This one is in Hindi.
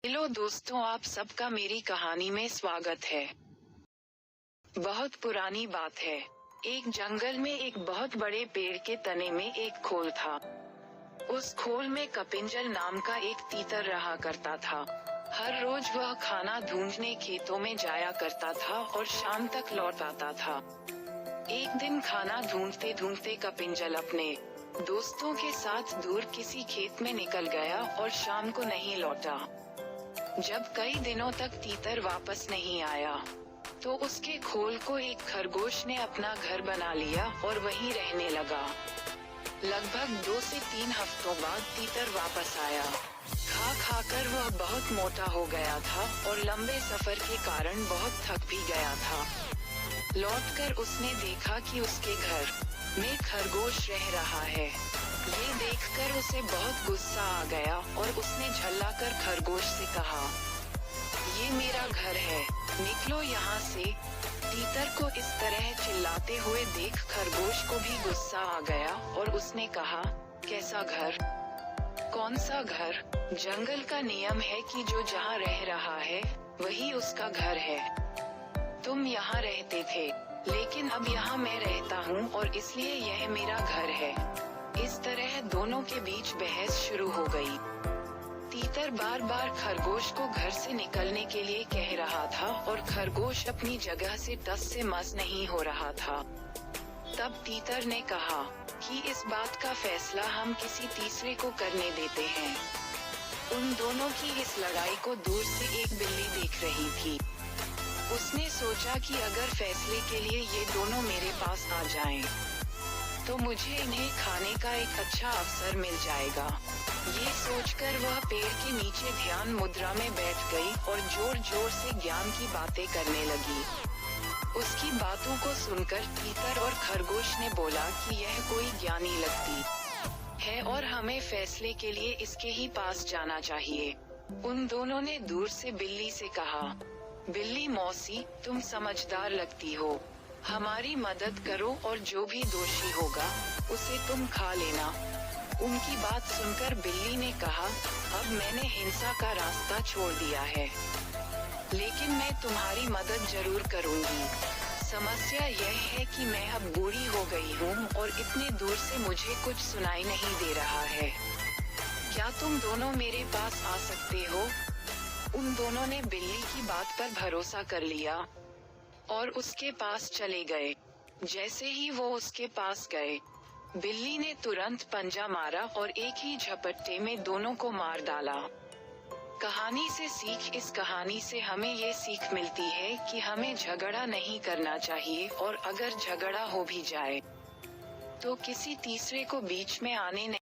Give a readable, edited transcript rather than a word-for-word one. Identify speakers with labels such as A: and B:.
A: हेलो दोस्तों, आप सबका मेरी कहानी में स्वागत है। बहुत पुरानी बात है। एक जंगल में एक बहुत बड़े पेड़ के तने में एक खोल था। उस खोल में कपिंजल नाम का एक तीतर रहा करता था। हर रोज वह खाना ढूंढने खेतों में जाया करता था और शाम तक लौट आता था। एक दिन खाना ढूंढते ढूंढते कपिंजल अपने दोस्तों के साथ दूर किसी खेत में निकल गया और शाम को नहीं लौटा। जब कई दिनों तक तीतर वापस नहीं आया, तो उसके खोल को एक खरगोश ने अपना घर बना लिया और वहीं रहने लगा। लगभग 2 से 3 हफ्तों बाद तीतर वापस आया। खा खाकर वह बहुत मोटा हो गया था और लंबे सफर के कारण बहुत थक भी गया था। लौटकर उसने देखा कि उसके घर में खरगोश रह रहा है। ये देखकर उसे बहुत गुस्सा आ गया और उसने झल्लाकर खरगोश से कहा, ये मेरा घर है, निकलो यहाँ से। तीतर को इस तरह चिल्लाते हुए देख खरगोश को भी गुस्सा आ गया और उसने कहा, कैसा घर? कौन सा घर? जंगल का नियम है कि जो जहाँ रह रहा है वही उसका घर है। तुम यहाँ रहते थे, लेकिन अब यहाँ मैं रहता हूँ और इसलिए यह मेरा घर है। इस तरह दोनों के बीच बहस शुरू हो गई। तीतर बार बार खरगोश को घर से निकलने के लिए कह रहा था और खरगोश अपनी जगह से टस से मस नहीं हो रहा था। तब तीतर ने कहा कि इस बात का फैसला हम किसी तीसरे को करने देते हैं। उन दोनों की इस लड़ाई को दूर से एक बिल्ली देख रही थी। उसने सोचा कि अगर फैसले के लिए ये दोनों मेरे पास आ जाएं, तो मुझे इन्हें खाने का एक अच्छा अवसर मिल जाएगा। ये सोचकर वह पेड़ के नीचे ध्यान मुद्रा में बैठ गई और जोर जोर से ज्ञान की बातें करने लगी। उसकी बातों को सुनकर तीतर और खरगोश ने बोला कि यह कोई ज्ञानी लगती है और हमें फैसले के लिए इसके ही पास जाना चाहिए। उन दोनों ने दूर से बिल्ली से कहा, बिल्ली मौसी, तुम समझदार लगती हो, हमारी मदद करो और जो भी दोषी होगा उसे तुम खा लेना। उनकी बात सुनकर बिल्ली ने कहा, अब मैंने हिंसा का रास्ता छोड़ दिया है, लेकिन मैं तुम्हारी मदद जरूर करूंगी। समस्या यह है कि मैं अब बूढ़ी हो गई हूँ और इतने दूर से मुझे कुछ सुनाई नहीं दे रहा है। क्या तुम दोनों मेरे पास आ सकते हो? उन दोनों ने बिल्ली की बात पर भरोसा कर लिया और उसके पास चले गए। जैसे ही वो उसके पास गए, बिल्ली ने तुरंत पंजा मारा और एक ही झपट्टे में दोनों को मार डाला। कहानी से सीख। इस कहानी से हमें ये सीख मिलती है कि हमें झगड़ा नहीं करना चाहिए और अगर झगड़ा हो भी जाए तो किसी तीसरे को बीच में आने नहीं